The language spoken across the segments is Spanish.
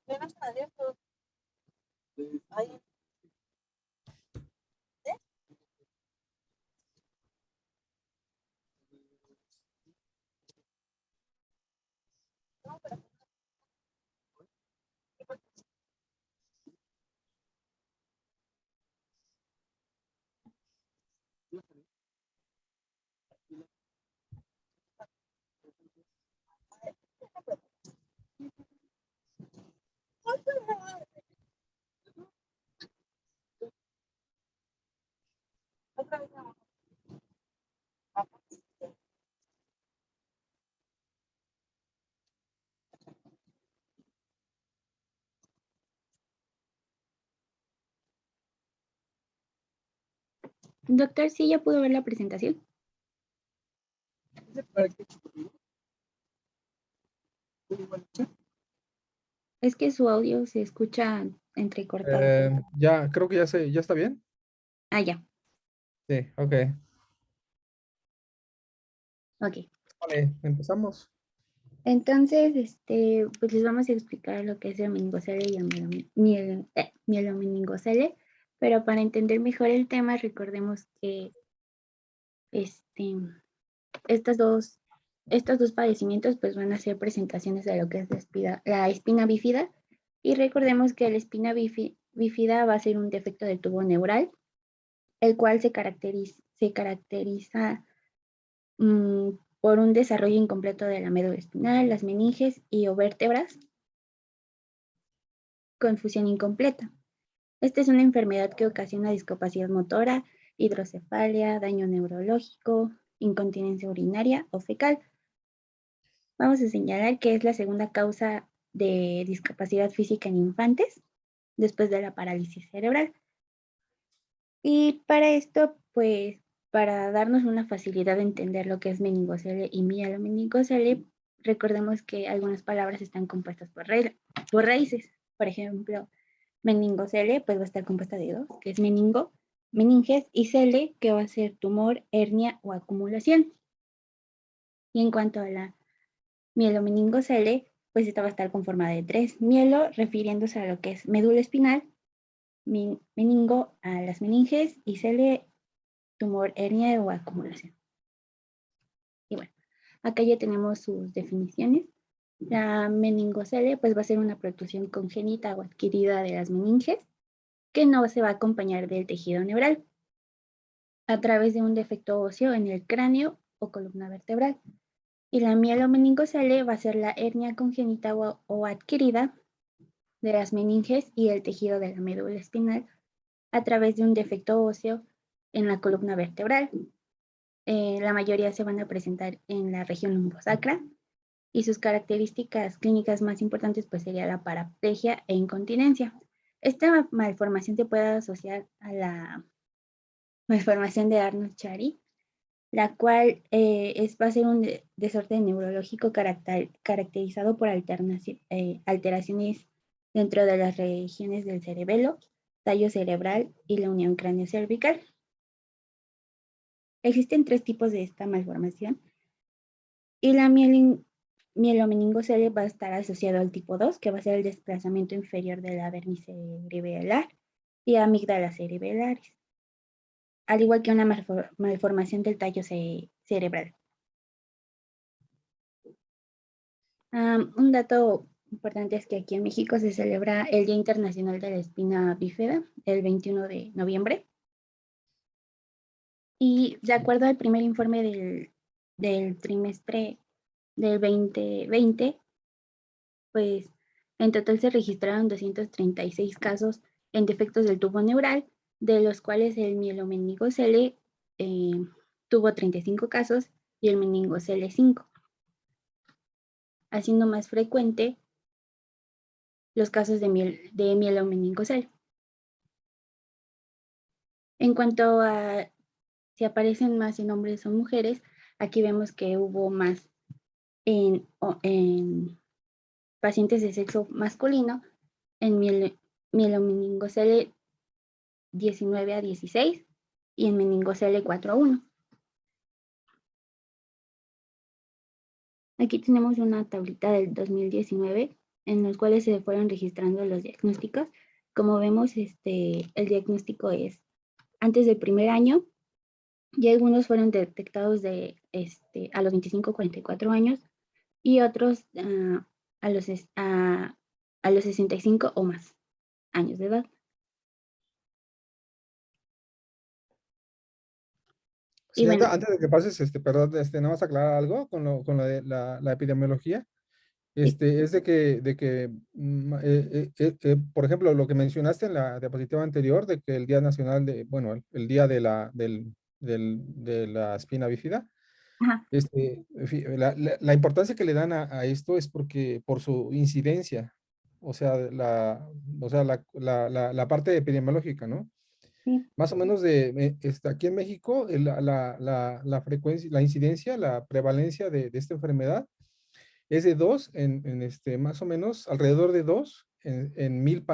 Ya no están abiertos. Ahí. Otra vez no. Doctor, ¿sí ya pudo ver la presentación? Es que su audio se escucha entrecortado. Ya, creo que ya está bien. Ah, ya. Sí, ok. Ok. Vale, empezamos. Entonces, pues les vamos a explicar lo que es el meningocele y el mielomeningocele, pero para entender mejor el tema, recordemos que este, estos dos padecimientos pues van a ser presentaciones de lo que es la espina bífida, y recordemos que la espina bífida va a ser un defecto del tubo neural, el cual se caracteriza por un desarrollo incompleto de la médula espinal, las meninges y o vértebras, confusión incompleta. Esta es una enfermedad que ocasiona discapacidad motora, hidrocefalia, daño neurológico, incontinencia urinaria o fecal. Vamos a señalar que es la segunda causa de discapacidad física en infantes, después de la parálisis cerebral. Y para esto, pues, para darnos una facilidad de entender lo que es meningocele y mielomeningocele, recordemos que algunas palabras están compuestas por raíces. Por ejemplo, meningocele, pues va a estar compuesta de dos, que es meningo, meninges, y cele, que va a ser tumor, hernia o acumulación. Y en cuanto a la mielomeningocele, pues esta va a estar conformada de tres. Mielo, refiriéndose a lo que es médula espinal, meningo a las meninges y cele, tumor, hernia o acumulación. Y bueno, acá ya tenemos sus definiciones. La meningocele pues va a ser una protrusión congénita o adquirida de las meninges que no se va a acompañar del tejido neural a través de un defecto óseo en el cráneo o columna vertebral. Y la mielomeningocele va a ser la hernia congénita o adquirida de las meninges y el tejido de la médula espinal a través de un defecto óseo en la columna vertebral. La mayoría se van a presentar en la región lumbosacra y sus características clínicas más importantes pues sería la paraplegia e incontinencia. Esta malformación se puede asociar a la malformación de Arnold-Chiari, la cual va a ser un desorden neurológico caracterizado por alteraciones dentro de las regiones del cerebelo, tallo cerebral y la unión cráneo-cervical. Existen tres tipos de esta malformación y la mielomeningocele va a estar asociado al tipo 2, que va a ser el desplazamiento inferior de la vermis cerebelar y amígdala cerebelares, al igual que una malformación del tallo cerebral. Un dato importante es que aquí en México se celebra el Día Internacional de la Espina Bífida el 21 de noviembre. Y de acuerdo al primer informe del trimestre del 2020, pues en total se registraron 236 casos en defectos del tubo neural, de los cuales el mielomeningocele tuvo 35 casos y el meningocele 5, haciendo más frecuente los casos de mielomeningocele. En cuanto a si aparecen más en hombres o mujeres, aquí vemos que hubo más en pacientes de sexo masculino, en mielomeningocele 19 a 16 y en meningocele 4 a 1. Aquí tenemos una tablita del 2019 en los cuales se fueron registrando los diagnósticos. Como vemos, el diagnóstico es antes del primer año, y algunos fueron detectados a los 25, 44 años, y otros a los 65 o más años de edad. Y Sí, bueno, antes de que pases, perdón, nada más aclarar algo con lo de la epidemiología. sí, Es de que por ejemplo, lo que mencionaste en la diapositiva anterior, de que el Día Nacional bueno, el día de la espina bífida, ajá, la importancia que le dan a esto es porque por su incidencia, o sea, la parte epidemiológica, ¿no? sí, Más o menos aquí en México, la frecuencia, la incidencia, la prevalencia de esta enfermedad es de 2 más o menos alrededor de 2 en mil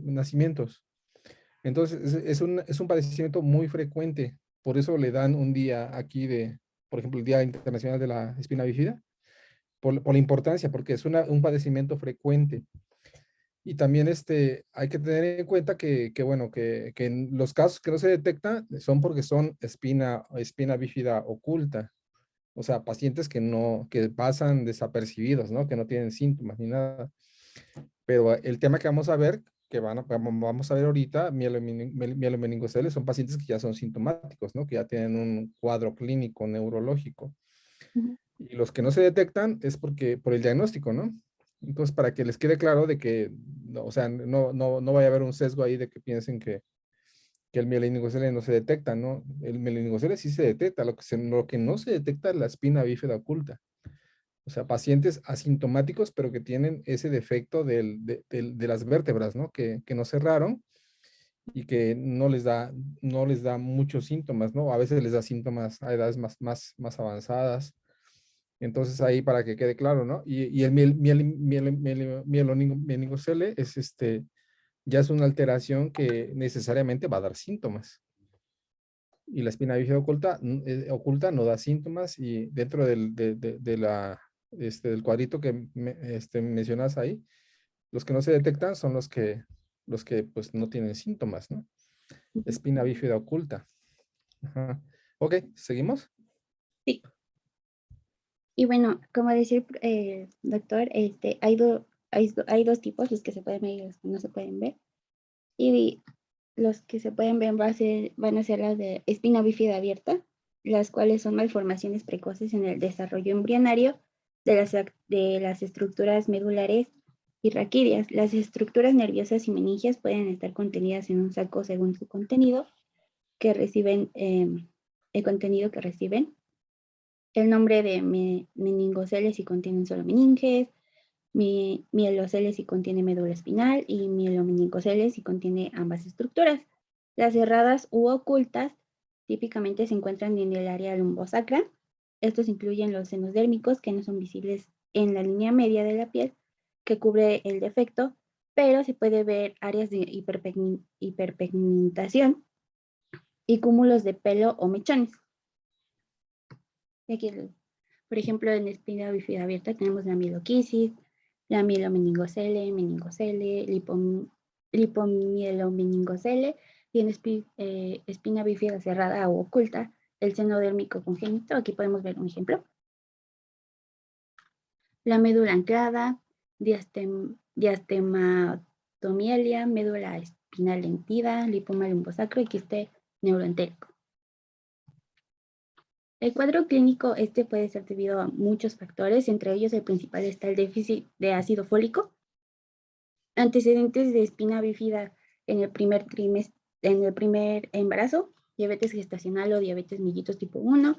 nacimientos. Entonces, es un padecimiento muy frecuente. Por eso le dan un día aquí por ejemplo, el Día Internacional de la Espina Bífida, por la importancia, porque es un padecimiento frecuente. Y también hay que tener en cuenta bueno, que en los casos que no se detectan son porque son espina bífida oculta. O sea, pacientes que pasan desapercibidos, ¿no? Que no tienen síntomas ni nada. Pero el tema que vamos a ver, vamos a ver ahorita, mielomeningocele, son pacientes que ya son sintomáticos, ¿no? Que ya tienen un cuadro clínico neurológico. ujú, Y los que no se detectan es por el diagnóstico, ¿no? Entonces, para que les quede claro de que, no, o sea, no vaya a haber un sesgo ahí de que piensen que el mielomeningocele no se detecta, ¿no? El mielomeningocele sí se detecta, lo que no se detecta es la espina bífida oculta. O sea, pacientes asintomáticos, pero que tienen ese defecto de las vértebras, ¿no? Que no cerraron y que no les da muchos síntomas, ¿no? A veces les da síntomas a edades más avanzadas. Entonces ahí para que quede claro, ¿no? Y el mielomeningocele ya es una alteración que necesariamente va a dar síntomas. Y la espina bífida oculta no da síntomas y dentro del cuadrito que mencionas ahí, los que no se detectan son los que pues no tienen síntomas, ¿no? ujú, Espina bífida oculta. Ajá. Ok, ¿seguimos? sí. Y bueno, como decía el doctor, hay dos tipos, los que se pueden ver y los que no se pueden ver. Y los que se pueden ver van a ser las de espina bífida abierta, las cuales son malformaciones precoces en el desarrollo embrionario de las estructuras medulares y raquídeas. Las estructuras nerviosas y meningias pueden estar contenidas en un saco según su contenido que reciben, el contenido que reciben. El nombre de meningoceles si contienen solo meninges, mieloceles si contiene médula espinal y mielomeningoceles si contiene ambas estructuras. Las cerradas u ocultas típicamente se encuentran en el área lumbosacra. Estos incluyen los senos dérmicos que no son visibles en la línea media de la piel que cubre el defecto, pero se puede ver áreas de hiperpigmentación y cúmulos de pelo o mechones. Aquí, por ejemplo, en espina bífida abierta tenemos la mieloquisis, la mielomeningocele, meningocele, lipomielomeningocele, y en espina bífida cerrada o oculta, el seno dérmico congénito. Aquí podemos ver un ejemplo. La médula anclada, diastematomielia, médula espinal lentida, lipoma lumbosacro y quiste neuroentérico. El cuadro clínico puede ser debido a muchos factores, entre ellos el principal está el déficit de ácido fólico, antecedentes de espina bífida en el primer embarazo, diabetes gestacional o diabetes mellitus tipo 1,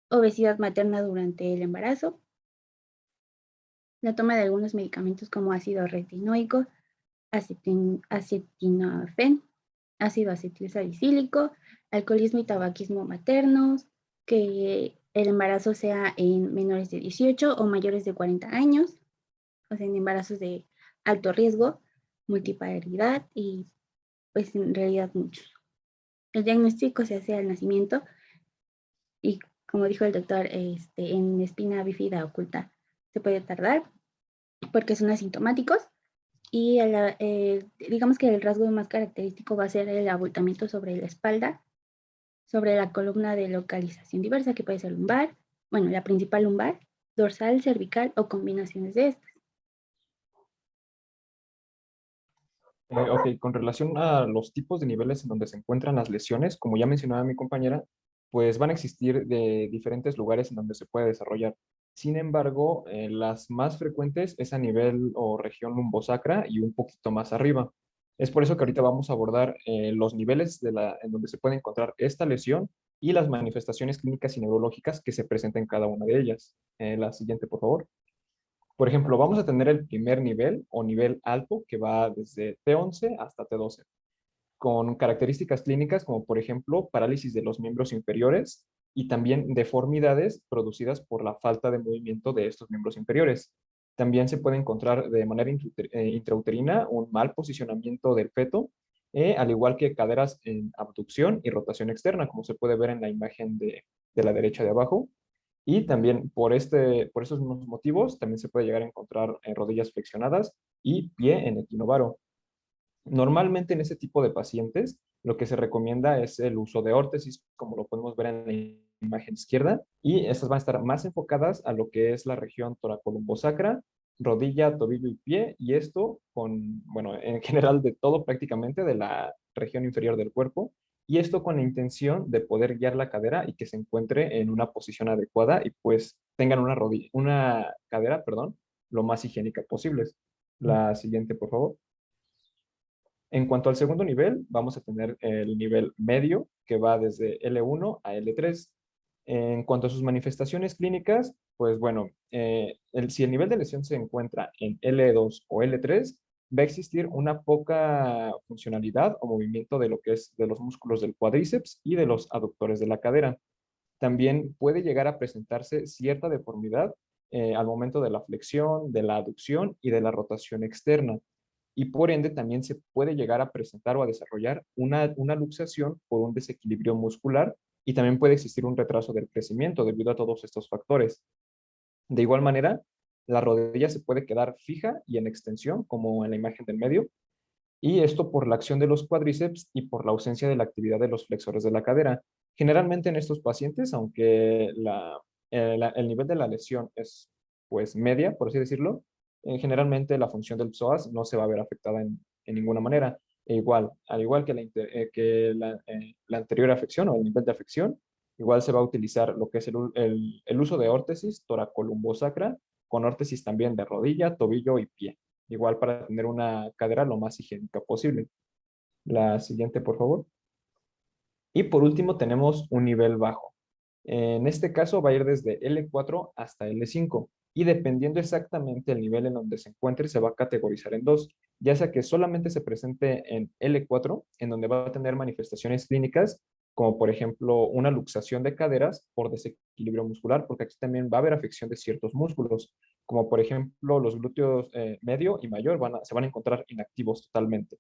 obesidad materna durante el embarazo, la toma de algunos medicamentos como ácido retinoico, acetinofen, ácido acetilsalicílico, alcoholismo y tabaquismo maternos, que el embarazo sea en menores de 18 o mayores de 40 años, o sea, en embarazos de alto riesgo, multiparidad y pues en realidad muchos. El diagnóstico se hace al nacimiento y como dijo el doctor, en espina bífida oculta se puede tardar. porque son asintomáticos. Y digamos que el rasgo más característico va a ser el abultamiento sobre la espalda, sobre la columna de localización diversa, que puede ser lumbar, bueno, la principal lumbar, dorsal, cervical o combinaciones de estas. Ok, con relación a los tipos de niveles en donde se encuentran las lesiones, como ya mencionaba mi compañera, pues van a existir de diferentes lugares en donde se puede desarrollar. Sin embargo, las más frecuentes es a nivel o región lumbosacra y un poquito más arriba. Es por eso que ahorita vamos a abordar los niveles en donde se puede encontrar esta lesión y las manifestaciones clínicas y neurológicas que se presentan en cada una de ellas. La siguiente, por favor. Por ejemplo, vamos a tener el primer nivel o nivel alto que va desde T11 hasta T12, con características clínicas como por ejemplo parálisis de los miembros inferiores y también deformidades producidas por la falta de movimiento de estos miembros inferiores. También se puede encontrar de manera intrauterina un mal posicionamiento del feto, al igual que caderas en abducción y rotación externa, como se puede ver en la imagen de la derecha de abajo. Y también por esos mismos motivos, también se puede llegar a encontrar rodillas flexionadas y pie en equinovaro. Normalmente en ese tipo de pacientes, lo que se recomienda es el uso de órtesis, como lo podemos ver en la imagen izquierda, y estas van a estar más enfocadas a lo que es la región toracolumbosacra, rodilla, tobillo y pie, y esto con, bueno, en general de todo prácticamente de la región inferior del cuerpo, y esto con la intención de poder guiar la cadera y que se encuentre en una posición adecuada y pues tengan una cadera, perdón, lo más higiénica posible. La siguiente, por favor. En cuanto al segundo nivel, vamos a tener el nivel medio, que va desde L1 a L3. En cuanto a sus manifestaciones clínicas, pues bueno, si el nivel de lesión se encuentra en L2 o L3, va a existir una poca funcionalidad o movimiento de lo que es de los músculos del cuádriceps y de los aductores de la cadera. También puede llegar a presentarse cierta deformidad al momento de la flexión, de la aducción y de la rotación externa, y por ende también se puede llegar a presentar o a desarrollar una luxación por un desequilibrio muscular y también puede existir un retraso del crecimiento debido a todos estos factores. De igual manera, la rodilla se puede quedar fija y en extensión, como en la imagen del medio, y esto por la acción de los cuádriceps y por la ausencia de la actividad de los flexores de la cadera. Generalmente en estos pacientes, aunque el nivel de la lesión es pues media, por así decirlo, generalmente la función del psoas no se va a ver afectada en ninguna manera. E igual, al igual que la anterior afección o el nivel de afección, igual se va a utilizar lo que es el uso de órtesis toracolumbosacra con órtesis también de rodilla, tobillo y pie, igual para tener una cadera lo más higiénica posible. La siguiente, por favor. Y por último tenemos un nivel bajo. En este caso va a ir desde L4 hasta L5 y dependiendo exactamente el nivel en donde se encuentre se va a categorizar en dos, ya sea que solamente se presente en L4, en donde va a tener manifestaciones clínicas como por ejemplo una luxación de caderas por desequilibrio muscular, porque aquí también va a haber afección de ciertos músculos, como por ejemplo los glúteos medio y mayor se van a encontrar inactivos totalmente.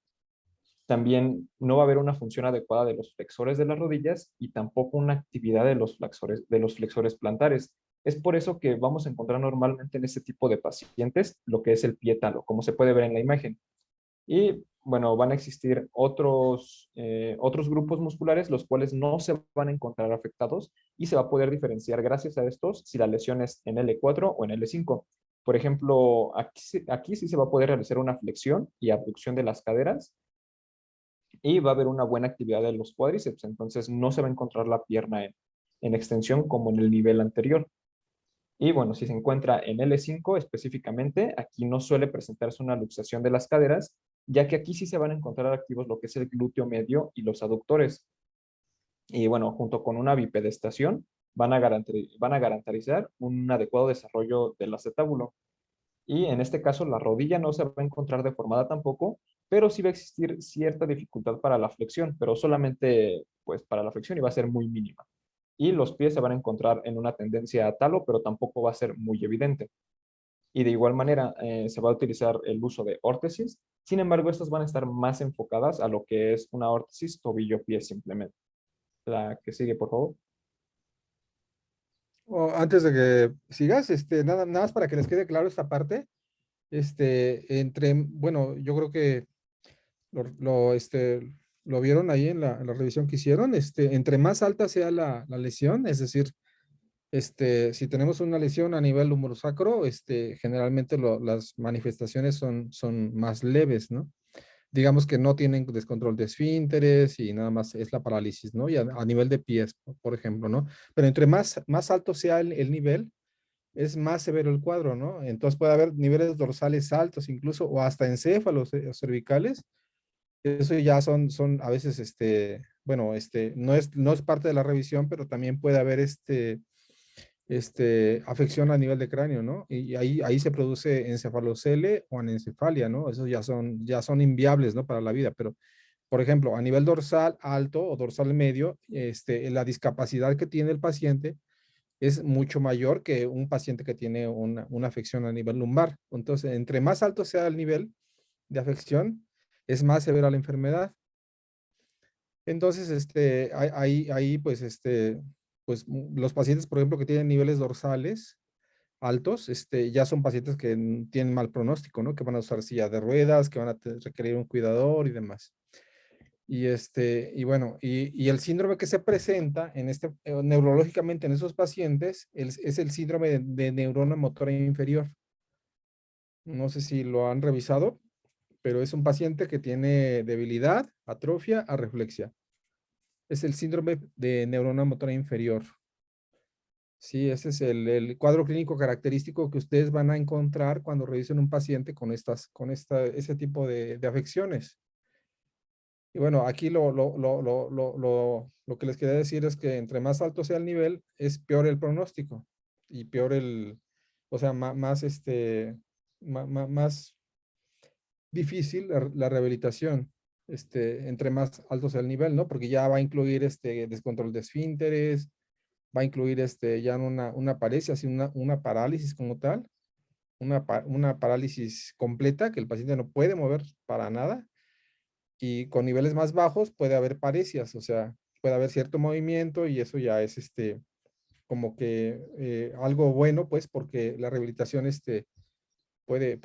También no va a haber una función adecuada de los flexores de las rodillas y tampoco una actividad de los flexores plantares. Es por eso que vamos a encontrar normalmente en este tipo de pacientes lo que es el pie talo, como se puede ver en la imagen. Y bueno, van a existir otros grupos musculares los cuales no se van a encontrar afectados y se va a poder diferenciar gracias a estos si la lesión es en L4 o en L5. Por ejemplo, aquí sí se va a poder realizar una flexión y abducción de las caderas y va a haber una buena actividad de los cuádriceps, entonces no se va a encontrar la pierna en extensión como en el nivel anterior. Y bueno, si se encuentra en L5 específicamente, aquí no suele presentarse una luxación de las caderas, ya que aquí sí se van a encontrar activos lo que es el glúteo medio y los aductores. Y bueno, junto con una bipedestación, van a garantizar un adecuado desarrollo del acetábulo. Y en este caso la rodilla no se va a encontrar deformada tampoco, pero sí va a existir cierta dificultad para la flexión, pero solamente pues para la flexión y va a ser muy mínima. Y los pies se van a encontrar en una tendencia a talo, pero tampoco va a ser muy evidente. Y de igual manera se va a utilizar el uso de órtesis, sin embargo estas van a estar más enfocadas a lo que es una órtesis tobillo-pie simplemente. La que sigue, por favor. Antes de que sigas, nada más para que les quede claro esta parte, bueno, yo creo que lo vieron ahí en la revisión que hicieron, entre más alta sea la lesión, es decir, si tenemos una lesión a nivel lumbrosacro, generalmente las manifestaciones son más leves, ¿no? Digamos que no tienen descontrol de esfínteres y nada más es la parálisis, ¿no? Y a nivel de pies, por ejemplo, ¿no? Pero entre más alto sea el nivel, es más severo el cuadro, ¿no? Entonces puede haber niveles dorsales altos incluso o hasta encéfalos o cervicales. Eso ya son a veces, bueno, no es parte de la revisión, pero también puede haber afección a nivel de cráneo, ¿no? Y ahí se produce encefalocele o anencefalia, ¿no? Esos ya son inviables, ¿no? Para la vida, pero, por ejemplo, a nivel dorsal alto o dorsal medio, la discapacidad que tiene el paciente es mucho mayor que un paciente que tiene una afección a nivel lumbar. Entonces, entre más alto sea el nivel de afección, es más severa la enfermedad. Entonces, ahí pues, los pacientes, por ejemplo, que tienen niveles dorsales altos, ya son pacientes que tienen mal pronóstico, ¿no? Que van a usar silla de ruedas, que van a requerir un cuidador y demás. Y bueno, y el síndrome que se presenta neurológicamente en esos pacientes es el síndrome de neurona motora inferior. No sé si lo han revisado, pero es un paciente que tiene debilidad, atrofia, arreflexia. Es el síndrome de neurona motora inferior. Sí, ese es el cuadro clínico característico que ustedes van a encontrar cuando revisen un paciente con ese tipo de afecciones. Y bueno, aquí lo que les quería decir es que entre más alto sea el nivel, es peor el pronóstico y peor o sea, más difícil la rehabilitación, entre más alto sea el nivel, ¿no? Porque ya va a incluir descontrol de esfínteres, va a incluir ya una paresia, así una parálisis como tal, una parálisis completa que el paciente no puede mover para nada, y con niveles más bajos puede haber paresias, o sea, puede haber cierto movimiento y eso ya es como que algo bueno, pues, porque la rehabilitación puede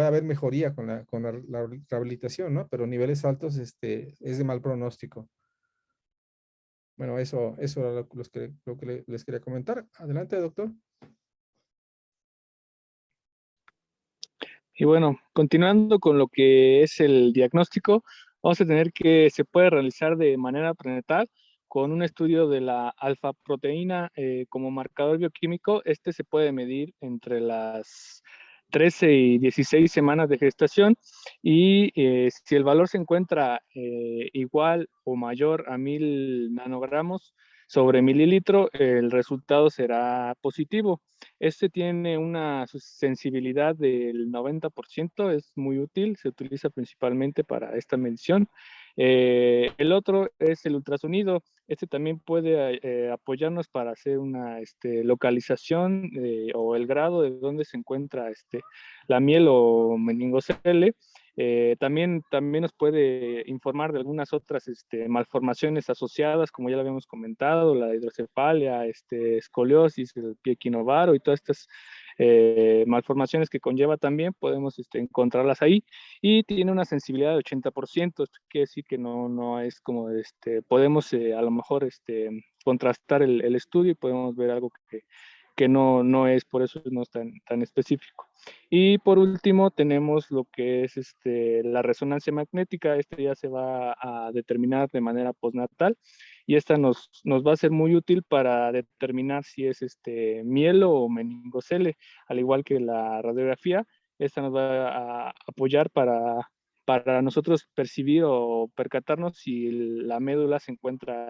haber mejoría con la rehabilitación, ¿no? Pero niveles altos es de mal pronóstico. Bueno, eso era lo que les quería comentar. Adelante, doctor. Y bueno, continuando con lo que es el diagnóstico, vamos a tener que se puede realizar de manera prenatal con un estudio de la alfa-proteína como marcador bioquímico. Este se puede medir entre las 13 y 16 semanas de gestación y si el valor se encuentra igual o mayor a 1000 nanogramos sobre mililitro, el resultado será positivo. Este tiene una sensibilidad del 90%, es muy útil, se utiliza principalmente para esta medición. El otro es el ultrasonido. Este también puede apoyarnos para hacer una localización o el grado de dónde se encuentra la miel o meningocele. También nos puede informar de algunas otras malformaciones asociadas, como ya lo habíamos comentado, la hidrocefalia, escoliosis, el pie equinovaro y todas estas malformaciones que conlleva también, podemos encontrarlas ahí. Y tiene una sensibilidad de 80%, esto quiere decir que no es como, podemos a lo mejor contrastar el estudio y podemos ver algo que no es, por eso no es tan específico. Y por último tenemos lo que es la resonancia magnética. Ya se va a determinar de manera postnatal y esta nos va a ser muy útil para determinar si es mielo o meningocele, al igual que la radiografía. Esta nos va a apoyar para nosotros percibir o percatarnos si la médula se encuentra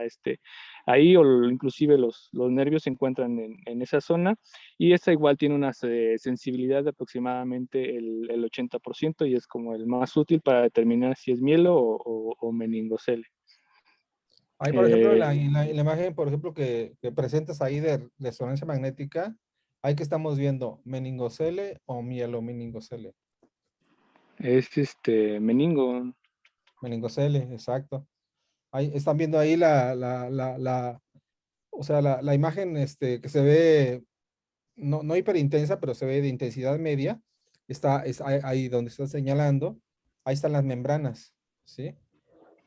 ahí o inclusive los nervios se encuentran en esa zona, y esta igual tiene una sensibilidad de aproximadamente el 80% y es como el más útil para determinar si es mielo o meningocele. Ahí, por ejemplo, en la imagen, por ejemplo, que presentas ahí de resonancia magnética, ahí que estamos viendo, meningocele o mielomeningocele. Es meningo. Meningocele, exacto. Ahí están viendo ahí o sea, la imagen que se ve, no hiperintensa, pero se ve de intensidad media. ahí donde está señalando, ahí están las membranas, ¿sí?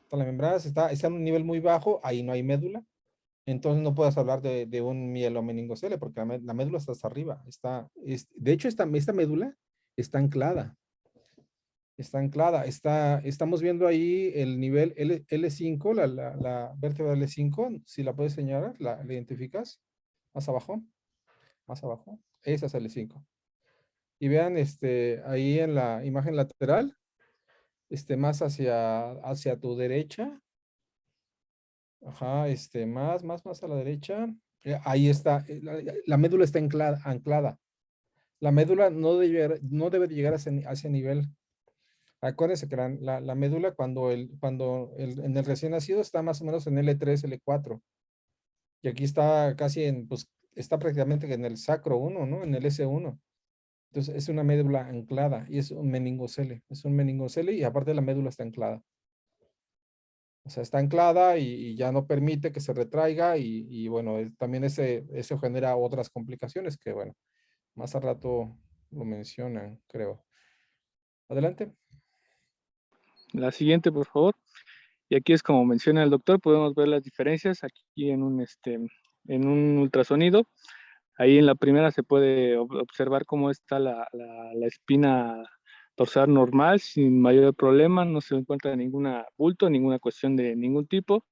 Están las membranas, está en un nivel muy bajo, ahí no hay médula. Entonces no puedes hablar de un mielomeningocele porque la médula está hasta arriba. De hecho, esta médula está anclada. Está anclada. Estamos viendo ahí el nivel L5, la vértebra L5. Si la puedes señalar, ¿la identificas? Más abajo. Más abajo. Esa es L5. Y vean ahí en la imagen lateral, más hacia tu derecha. Ajá, más a la derecha. Ahí está, la médula está anclada. La médula no debe de llegar a ese nivel. Acuérdense que la médula en el recién nacido está más o menos en L3, L4. Y aquí está casi pues está prácticamente en el sacro 1, ¿no? En el S1. Entonces es una médula anclada y es un meningocele. Es un meningocele y aparte la médula está anclada. O sea, está anclada y ya no permite que se retraiga y bueno, también eso genera otras complicaciones que bueno, más al rato lo mencionan, creo. Adelante. La siguiente, por favor. Y aquí es como menciona el doctor, podemos ver las diferencias aquí en un ultrasonido. Ahí en la primera se puede observar cómo está la espina dorsal normal, sin mayor problema, no se encuentra ningún bulto, ninguna cuestión de ningún tipo.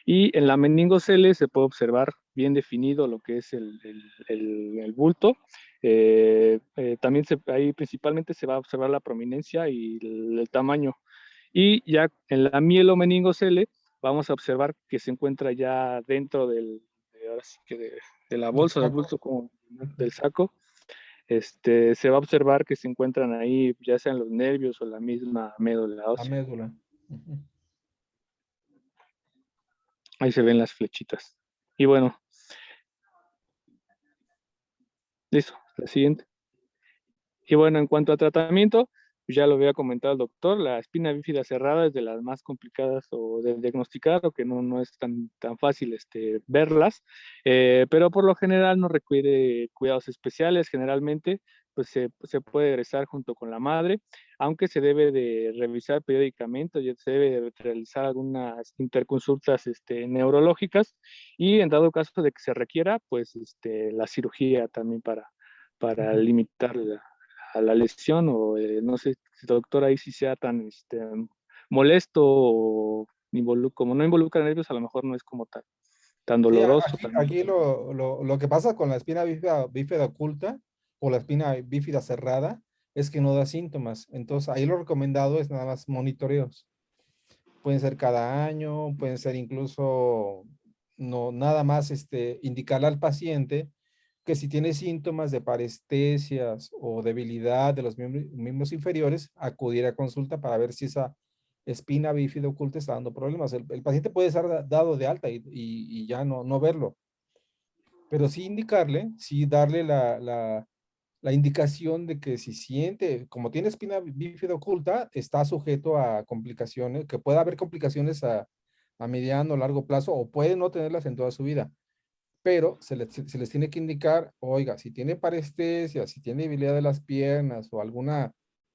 Y en la meningocele se puede observar bien definido lo que es el bulto. También ahí principalmente se va a observar la prominencia y el tamaño. Y ya en la mielomeningocele vamos a observar que se encuentra ya dentro ahora sí que de la bolsa, del bulto como del saco. Se va a observar que se encuentran ahí ya sean los nervios o la misma médula La ósea. médula. Ujú. Ahí se ven las flechitas. Y bueno, listo, la siguiente. Y bueno, en cuanto a tratamiento, ya lo había comentado el doctor, la espina bífida cerrada es de las más complicadas o de diagnosticar o que no es tan fácil verlas, pero por lo general no requiere cuidados especiales, generalmente pues se puede egresar junto con la madre, aunque se debe de revisar periódicamente, ya se debe de realizar algunas interconsultas neurológicas y en dado caso de que se requiera, pues la cirugía también para limitar a la lesión o no sé, doctor, ahí sí sea tan molesto o como no involucra nervios, a lo mejor no es como tan Sí, doloroso. aquí lo que pasa con la espina bífida oculta o la espina bífida cerrada es que no da síntomas. Entonces, ahí lo recomendado es nada más monitoreos. Pueden ser cada año, pueden ser incluso no nada más indicarle al paciente que si tiene síntomas de parestesias o debilidad de los miembros inferiores, acudir a consulta para ver si esa espina bífida oculta está dando problemas. El paciente puede estar dado de alta y ya no verlo, pero sí indicarle, sí darle la indicación de que si siente, como tiene espina bífida oculta, está sujeto a complicaciones, que pueda haber complicaciones a mediano o largo plazo o puede no tenerlas en toda su vida, pero se les tiene que indicar, oiga, si tiene parestesia, si tiene debilidad de las piernas o alguna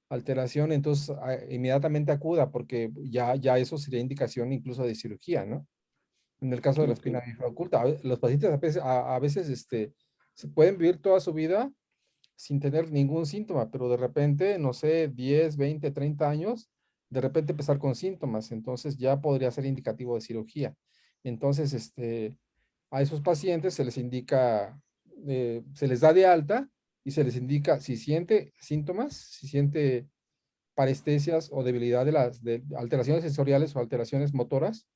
alteración, entonces inmediatamente acuda porque ya eso sería indicación incluso de cirugía, ¿no? En el caso de la Ok. espina bífida oculta, los pacientes a veces se pueden vivir toda su vida sin tener ningún síntoma, pero de repente, no sé, 10, 20, 30 años, de repente empezar con síntomas, entonces ya podría ser indicativo de cirugía. Entonces, a esos pacientes se les indica, se les da de alta y se les indica si siente síntomas, si siente parestesias o debilidad de alteraciones sensoriales o alteraciones motoras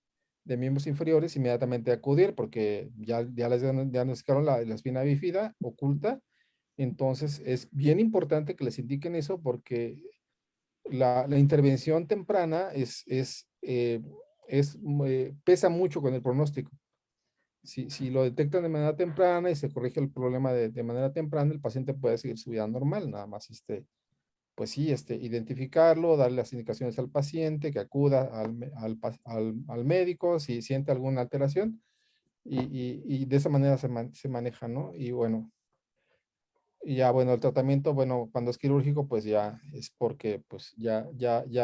de miembros inferiores, inmediatamente acudir porque ya les diagnosticaron la espina bífida oculta. Entonces, es bien importante que les indiquen eso porque la intervención temprana pesa mucho con el pronóstico. Si lo detectan de manera temprana y se corrige el problema de manera temprana, el paciente puede seguir su vida normal, nada más pues sí, identificarlo, darle las indicaciones al paciente, que acuda al médico si siente alguna alteración y de esa manera se maneja, ¿no? Y bueno, Y ya, bueno, el tratamiento, bueno, cuando es quirúrgico, pues ya es porque pues ya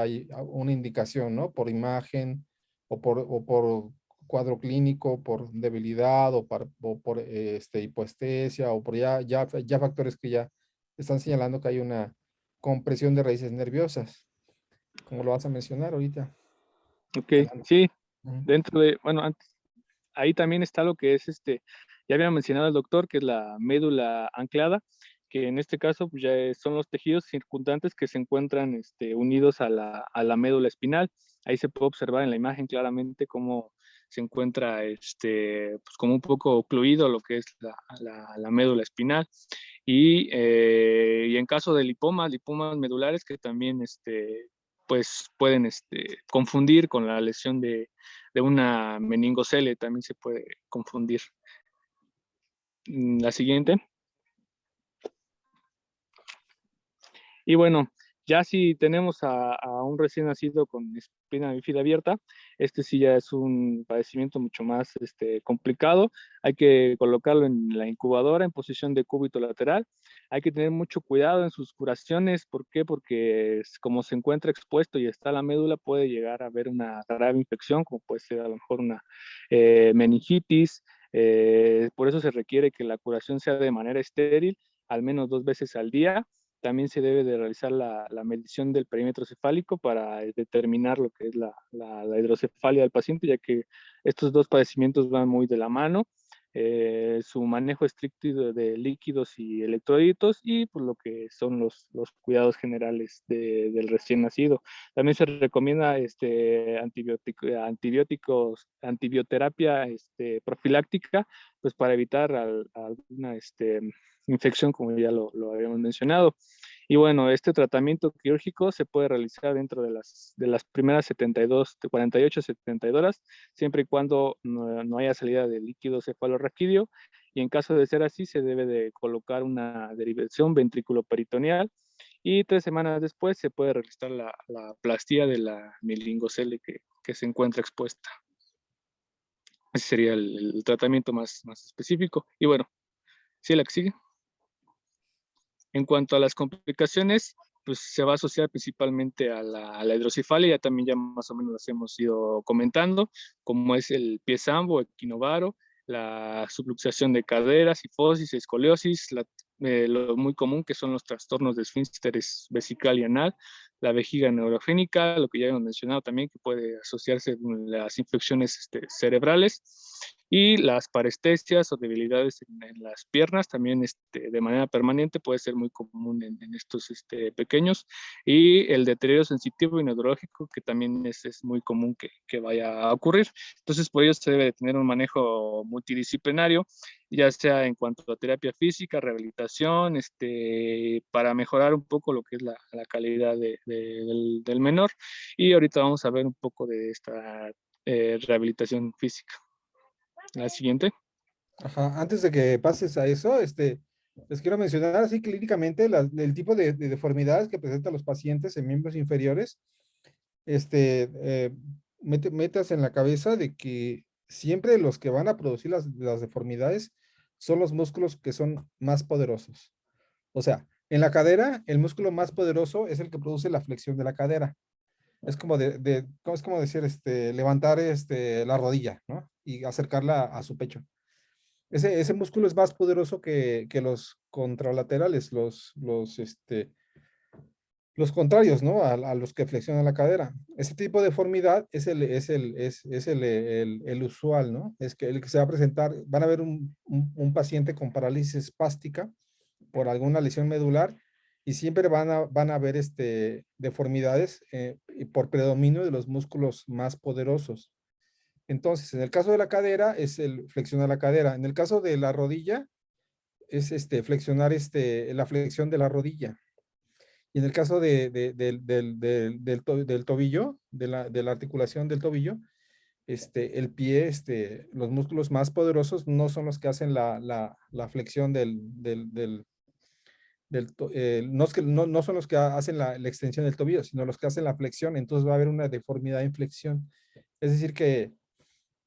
hay una indicación, ¿no? Por imagen o por cuadro clínico, por debilidad o por hipoestesia o por ya factores que ya están señalando que hay una compresión de raíces nerviosas, como lo vas a mencionar ahorita. Ok, Adelante. sí, Ujú. dentro de, bueno, antes, ahí también está lo que es ya había mencionado el doctor, que es la médula anclada, que en este caso pues, son los tejidos circundantes que se encuentran unidos a la médula espinal. Ahí se puede observar en la imagen claramente cómo se encuentra pues, como un poco ocluido lo que es la médula espinal. Y en caso de lipomas medulares que también pues pueden confundir con la lesión de una meningocele, también se puede confundir. La siguiente. Y bueno, ya si tenemos a un recién nacido con espina bífida abierta, sí ya es un padecimiento mucho más complicado. Hay que colocarlo en la incubadora en posición de cúbito lateral. Hay que tener mucho cuidado en sus curaciones. ¿Por qué? Porque como se encuentra expuesto y está la médula, puede llegar a haber una grave infección, como puede ser a lo mejor una meningitis. Por eso se requiere que la curación sea de manera estéril, al menos 2 veces al día. También se debe de realizar la medición del perímetro cefálico para determinar lo que es la hidrocefalia del paciente, ya que estos dos padecimientos van muy de la mano. Su manejo estricto de líquidos y electrolitos y pues, lo que son los cuidados generales del recién nacido. También se recomienda antibioterapia profiláctica, pues para evitar alguna infección, como ya lo habíamos mencionado. Y bueno, este tratamiento quirúrgico se puede realizar dentro de las primeras 48 a 72 horas, siempre y cuando no haya salida de líquido cefalorraquídeo. Y en caso de ser así, se debe de colocar una derivación ventrículo-peritoneal. Y 3 semanas después se puede realizar la plastía de la meningocele que se encuentra expuesta. Ese sería el tratamiento más específico. Y bueno, sí, la que sigue. En cuanto a las complicaciones, pues se va a asociar principalmente a la hidrocefalia, ya también ya más o menos las hemos ido comentando, como es el pie zambo, equinovaro, la subluxación de cadera, cifosis, escoliosis, lo muy común que son los trastornos de esfínteres vesical y anal, la vejiga neurogénica, lo que ya hemos mencionado también, que puede asociarse con las infecciones cerebrales, y las parestesias o debilidades en las piernas, también de manera permanente puede ser muy común en estos pequeños, y el deterioro sensitivo y neurológico, que también es muy común que vaya a ocurrir. Entonces, por ello se debe de tener un manejo multidisciplinario, ya sea en cuanto a terapia física, rehabilitación, para mejorar un poco lo que es la calidad del menor. Y ahorita vamos a ver un poco de esta rehabilitación física. La siguiente. Ajá, antes de que pases a eso, les quiero mencionar así clínicamente el tipo de deformidades que presentan los pacientes en miembros inferiores. Metas en la cabeza de que siempre los que van a producir las deformidades son los músculos que son más poderosos. O sea, en la cadera, el músculo más poderoso es el que produce la flexión de la cadera. Es como es como decir, levantar la rodilla, ¿no? Y acercarla a su pecho. Ese músculo es más poderoso que los contralaterales, los contrarios, ¿no? A los que flexionan la cadera. Ese tipo de deformidad es el usual, ¿no? Es que el que se va a presentar, van a ver un paciente con parálisis espástica por alguna lesión medular y siempre van a ver deformidades y por predominio de los músculos más poderosos. Entonces, en el caso de la cadera es el flexionar la cadera. En el caso de la rodilla es flexionar la flexión de la rodilla. Y en el caso del tobillo, de la articulación del tobillo, el pie, los músculos más poderosos no son los que hacen la flexión no, no son los que hacen la extensión del tobillo, sino los que hacen la flexión. Entonces va a haber una deformidad en flexión. Es decir, que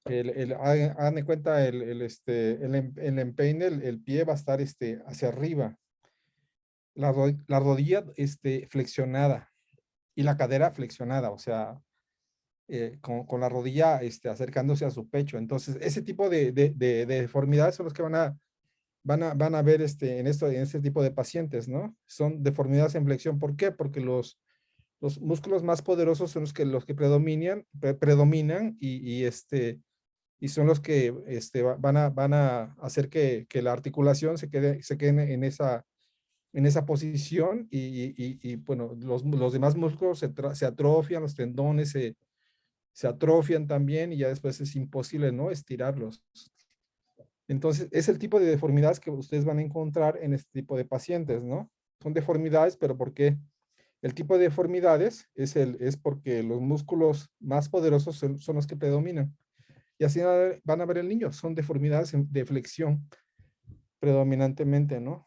hagan de cuenta el empeine, el pie va a estar hacia arriba. la rodilla flexionada y la cadera flexionada, o sea, con la rodilla acercándose a su pecho. Entonces, ese tipo de deformidades son los que van a ver en este tipo de pacientes, ¿no? Son deformidades en flexión. ¿Por qué? Porque los músculos más poderosos son los que predominan y son los que van a hacer que la articulación se quede en esa posición y, bueno, los demás músculos se atrofian, los tendones se atrofian también y ya después es imposible, ¿no? Estirarlos. Entonces, es el tipo de deformidades que ustedes van a encontrar en este tipo de pacientes, ¿no? Son deformidades, pero ¿por qué? El tipo de deformidades es porque los músculos más poderosos son los que predominan. Y así van a ver el niño, son deformidades de flexión predominantemente, ¿no?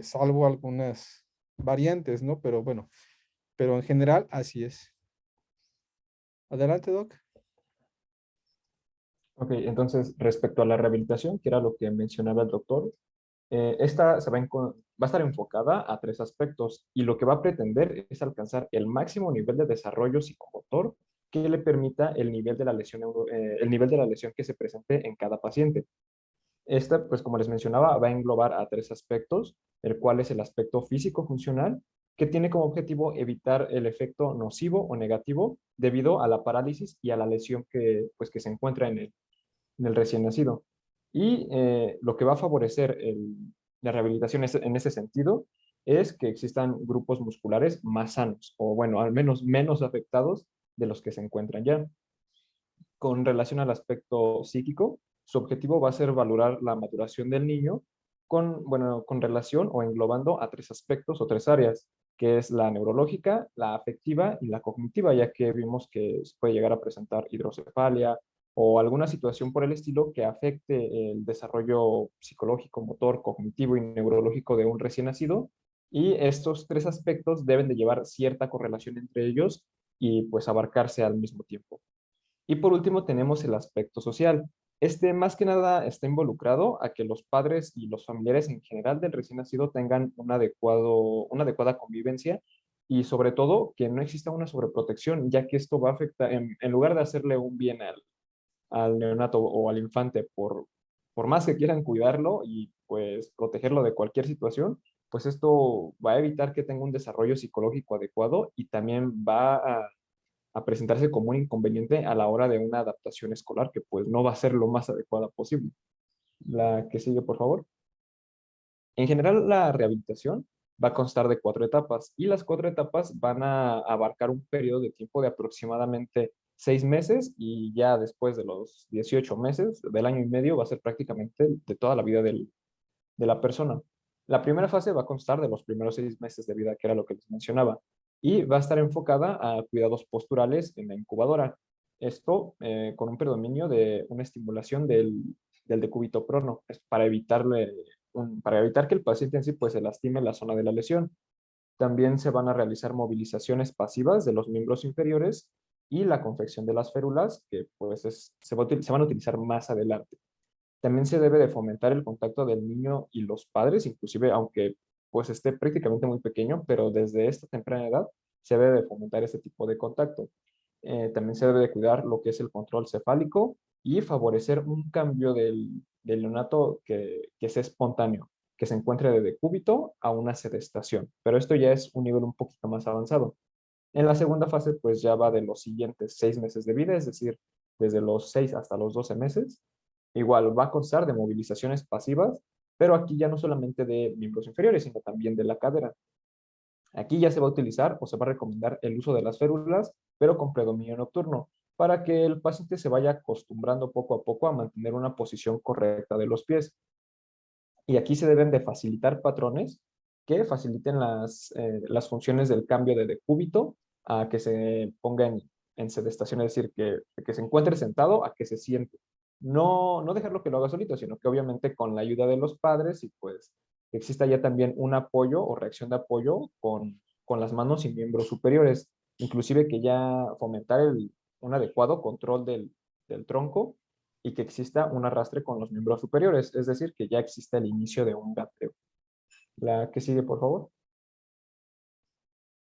Salvo algunas variantes, ¿no? Pero bueno, pero en general así es. Adelante, Doc. Ok, entonces respecto a la rehabilitación, que era lo que mencionaba el doctor, esta va a estar enfocada a tres aspectos y lo que va a pretender es alcanzar el máximo nivel de desarrollo psicomotor que le permita el nivel de la lesión, el nivel de la lesión que se presente en cada paciente. Esta, pues como les mencionaba, va a englobar a tres aspectos, el cual es el aspecto físico-funcional, que tiene como objetivo evitar el efecto nocivo o negativo debido a la parálisis y a la lesión que se encuentra en el recién nacido. Y lo que va a favorecer la rehabilitación en ese sentido es que existan grupos musculares más sanos, o bueno, al menos menos afectados de los que se encuentran ya. Con relación al aspecto psíquico, su objetivo va a ser valorar la maduración del niño con relación o englobando a tres aspectos o tres áreas, que es la neurológica, la afectiva y la cognitiva, ya que vimos que se puede llegar a presentar hidrocefalia o alguna situación por el estilo que afecte el desarrollo psicológico, motor, cognitivo y neurológico de un recién nacido. Y estos tres aspectos deben de llevar cierta correlación entre ellos y pues abarcarse al mismo tiempo. Y por último tenemos el aspecto social. Este más que nada está involucrado a que los padres y los familiares en general del recién nacido tengan una adecuada convivencia y sobre todo que no exista una sobreprotección, ya que esto va a afectar, en lugar de hacerle un bien al neonato o al infante, por más que quieran cuidarlo y pues protegerlo de cualquier situación, pues esto va a evitar que tenga un desarrollo psicológico adecuado y también va a presentarse como un inconveniente a la hora de una adaptación escolar que pues no va a ser lo más adecuada posible. La que sigue, por favor. En general, la rehabilitación va a constar de 4 etapas y las 4 etapas van a abarcar un periodo de tiempo de aproximadamente 6 meses y ya después de los 18 meses, del año y medio, va a ser prácticamente de toda la vida de la persona. La primera fase va a constar de los primeros 6 meses de vida, que era lo que les mencionaba, y va a estar enfocada a cuidados posturales en la incubadora. Esto con un predominio de una estimulación del decúbito prono, para evitar que el paciente en sí pues, se lastime la zona de la lesión. También se van a realizar movilizaciones pasivas de los miembros inferiores y la confección de las férulas, que pues se van a utilizar más adelante. También se debe de fomentar el contacto del niño y los padres, inclusive aunque pues esté prácticamente muy pequeño, pero desde esta temprana edad se debe de fomentar este tipo de contacto. También se debe de cuidar lo que es el control cefálico y favorecer un cambio del neonato que sea espontáneo, que se encuentre de decúbito a una sedestación. Pero esto ya es un nivel un poquito más avanzado. En la segunda fase, pues ya va de los siguientes 6 meses de vida, es decir, desde los 6 hasta los 12 meses. Igual va a constar de movilizaciones pasivas, pero aquí ya no solamente de miembros inferiores, sino también de la cadera. Aquí ya se va a utilizar o se va a recomendar el uso de las férulas, pero con predominio nocturno, para que el paciente se vaya acostumbrando poco a poco a mantener una posición correcta de los pies. Y aquí se deben de facilitar patrones que faciliten las funciones del cambio de decúbito a que se ponga en sedestación, es decir, que se encuentre sentado a que se siente. No dejarlo que lo haga solito, sino que obviamente con la ayuda de los padres y pues que exista ya también un apoyo o reacción de apoyo con las manos y miembros superiores. Inclusive que ya fomentar un adecuado control del tronco y que exista un arrastre con los miembros superiores, es decir, que ya exista el inicio de un gateo. La que sigue, por favor.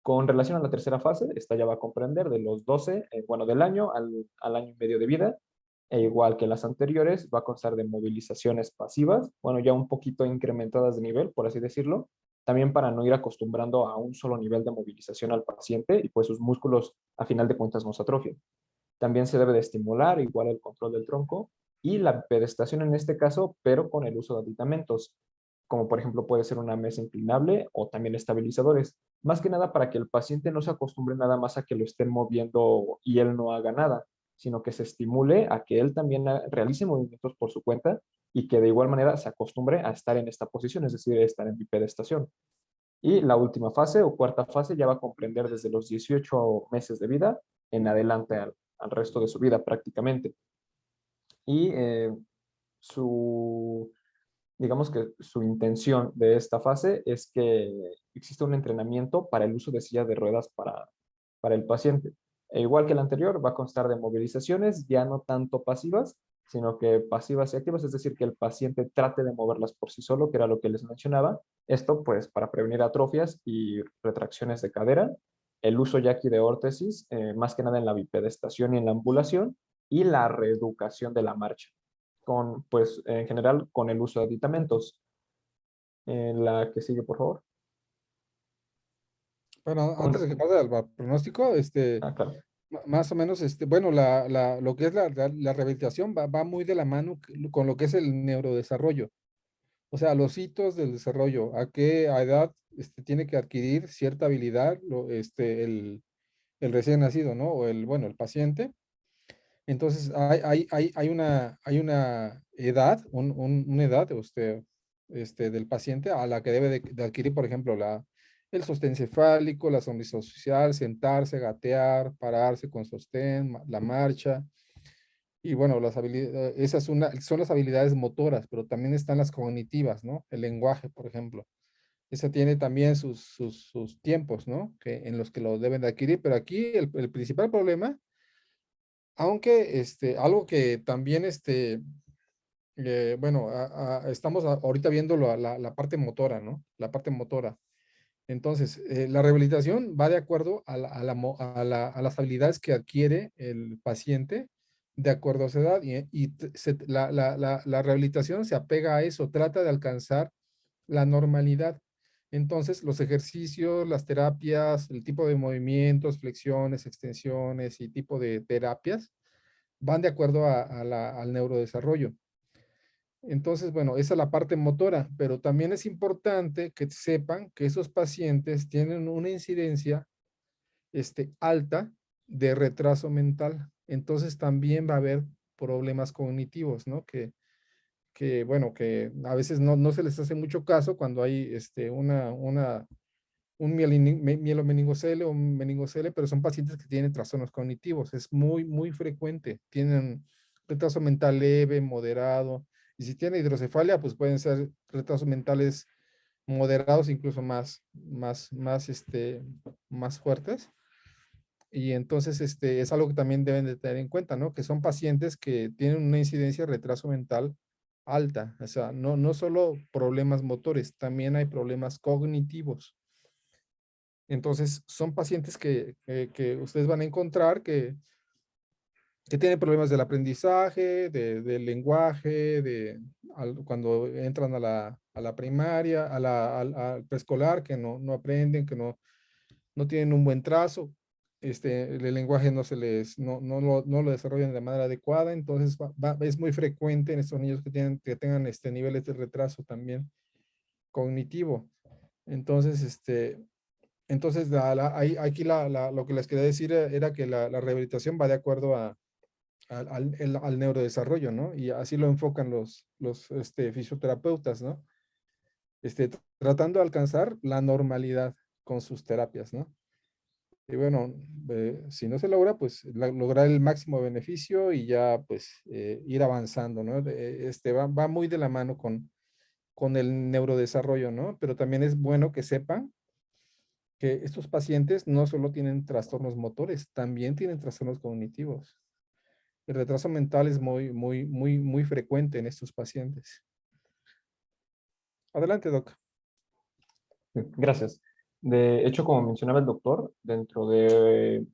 Con relación a la tercera fase, esta ya va a comprender de los 12, del año al año y medio de vida, e igual que las anteriores, va a constar de movilizaciones pasivas, ya un poquito incrementadas de nivel, por así decirlo, también para no ir acostumbrando a un solo nivel de movilización al paciente y pues sus músculos a final de cuentas no se atrofian. También se debe de estimular igual el control del tronco y la pedestación en este caso, pero con el uso de aditamentos, como por ejemplo puede ser una mesa inclinable o también estabilizadores, más que nada para que el paciente no se acostumbre nada más a que lo estén moviendo y él no haga nada, sino que se estimule a que él también realice movimientos por su cuenta y que de igual manera se acostumbre a estar en esta posición, es decir, estar en bipedestación. Y la última fase o cuarta fase ya va a comprender desde los 18 meses de vida en adelante al resto de su vida prácticamente. Y digamos que su intención de esta fase es que exista un entrenamiento para el uso de silla de ruedas para el paciente. E igual que el anterior, va a constar de movilizaciones ya no tanto pasivas, sino que pasivas y activas, es decir, que el paciente trate de moverlas por sí solo, que era lo que les mencionaba. Esto pues para prevenir atrofias y retracciones de cadera, el uso ya aquí de órtesis, más que nada en la bipedestación y en la ambulación, y la reeducación de la marcha pues en general con el uso de aditamentos. La que sigue, por favor. Bueno, Con- antes de que pase al pronóstico, claro. más o menos, bueno, lo que es la rehabilitación va muy de la mano con lo que es el neurodesarrollo. O sea, los hitos del desarrollo, a qué edad tiene que adquirir cierta habilidad el recién nacido, ¿no? O el paciente. Entonces, hay una edad, una edad del paciente a la que debe de adquirir, por ejemplo, el sostén cefálico, la sonrisa social, sentarse, gatear, pararse con sostén, la marcha. Y bueno, esas son las habilidades motoras, pero también están las cognitivas, ¿no? El lenguaje, por ejemplo. Esa tiene también sus tiempos, ¿no? En los que lo deben de adquirir, pero aquí el principal problema, aunque algo que también, bueno, estamos ahorita viendo la parte motora, ¿no? La parte motora. Entonces, la rehabilitación va de acuerdo a las habilidades que adquiere el paciente de acuerdo a su edad la rehabilitación se apega a eso, trata de alcanzar la normalidad. Entonces, los ejercicios, las terapias, el tipo de movimientos, flexiones, extensiones y tipo de terapias van de acuerdo al neurodesarrollo. Entonces, bueno, esa es la parte motora, pero también es importante que sepan que esos pacientes tienen una incidencia alta de retraso mental. Entonces también va a haber problemas cognitivos, ¿no? Bueno, que a veces no se les hace mucho caso cuando hay un mielomeningocele o un meningocele, pero son pacientes que tienen trastornos cognitivos. Es muy, muy frecuente. Tienen retraso mental leve, moderado. Y si tienen hidrocefalia, pues pueden ser retrasos mentales moderados, incluso más fuertes. Y entonces es algo que también deben de tener en cuenta, ¿no? Que son pacientes que tienen una incidencia de retraso mental alta. O sea, no solo problemas motores, también hay problemas cognitivos. Entonces, son pacientes que ustedes van a encontrar que tienen problemas del aprendizaje, del lenguaje, cuando entran a la primaria, al preescolar, que no aprenden, que no tienen un buen trazo, el lenguaje no lo desarrollan de manera adecuada, entonces es muy frecuente en estos niños que tengan niveles de retraso también cognitivo. Entonces, aquí lo que les quería decir era que la rehabilitación va de acuerdo al neurodesarrollo, ¿no? Y así lo enfocan los fisioterapeutas, ¿no? Tratando de alcanzar la normalidad con sus terapias, ¿no? Y bueno, si no se logra, pues lograr el máximo beneficio y ya pues ir avanzando, ¿no? Va muy de la mano con el neurodesarrollo, ¿no? Pero también es bueno que sepan que estos pacientes no solo tienen trastornos motores, también tienen trastornos cognitivos. El retraso mental es muy, muy, muy, muy frecuente en estos pacientes. Adelante, Doc. Gracias. De hecho, como mencionaba el doctor, dentro de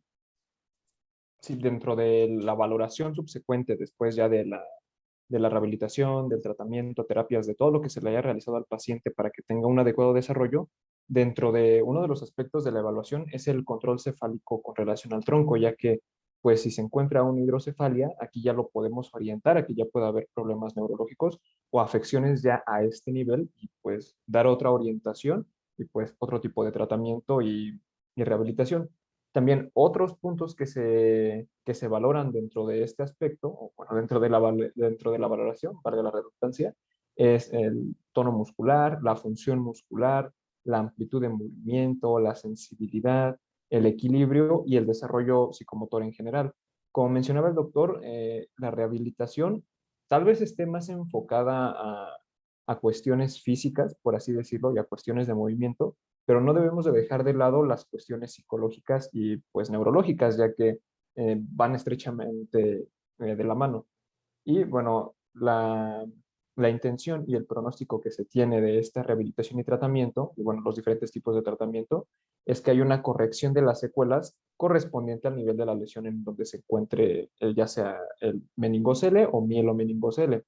la valoración subsecuente, después ya de la rehabilitación, del tratamiento, terapias, de todo lo que se le haya realizado al paciente para que tenga un adecuado desarrollo, dentro de uno de los aspectos de la evaluación es el control cefálico con relación al tronco, ya que pues si se encuentra una hidrocefalia, aquí ya lo podemos orientar, aquí ya puede haber problemas neurológicos o afecciones ya a este nivel y pues dar otra orientación y pues otro tipo de tratamiento y rehabilitación. También otros puntos que se valoran dentro de este aspecto, o bueno, dentro de la valoración, valga la redundancia, es el tono muscular, la función muscular, la amplitud de movimiento, la sensibilidad, el equilibrio y el desarrollo psicomotor en general. Como mencionaba el doctor, la rehabilitación tal vez esté más enfocada a cuestiones físicas, por así decirlo, y a cuestiones de movimiento, pero no debemos de dejar de lado las cuestiones psicológicas y pues neurológicas, ya que van estrechamente de la mano. Y bueno, la intención y el pronóstico que se tiene de esta rehabilitación y tratamiento, y bueno, los diferentes tipos de tratamiento, es que hay una corrección de las secuelas correspondiente al nivel de la lesión en donde se encuentre ya sea el meningocele o mielomeningocele.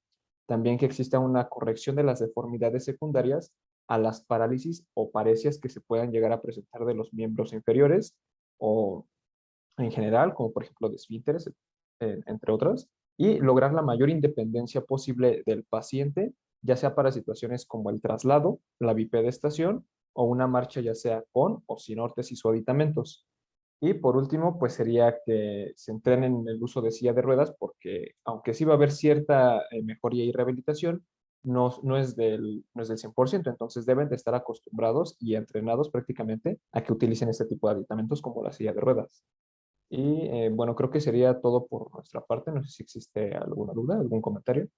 También que exista una corrección de las deformidades secundarias a las parálisis o paresias que se puedan llegar a presentar de los miembros inferiores o en general, como por ejemplo de esfínteres, entre otras, y lograr la mayor independencia posible del paciente, ya sea para situaciones como el traslado, la bipedestación o una marcha ya sea con o sin órtesis o aditamentos. Y por último, pues sería que se entrenen en el uso de silla de ruedas, porque aunque sí va a haber cierta mejoría y rehabilitación, no es del 100%, entonces deben de estar acostumbrados y entrenados prácticamente a que utilicen este tipo de aditamentos como la silla de ruedas. Y bueno, creo que sería todo por nuestra parte. No sé si existe alguna duda, algún comentario.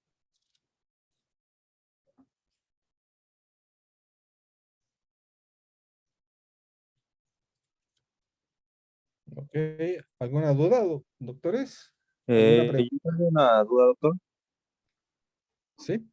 Ok, ¿alguna duda, doctores? ¿Alguna pregunta? Yo tengo una duda, doctor. Sí.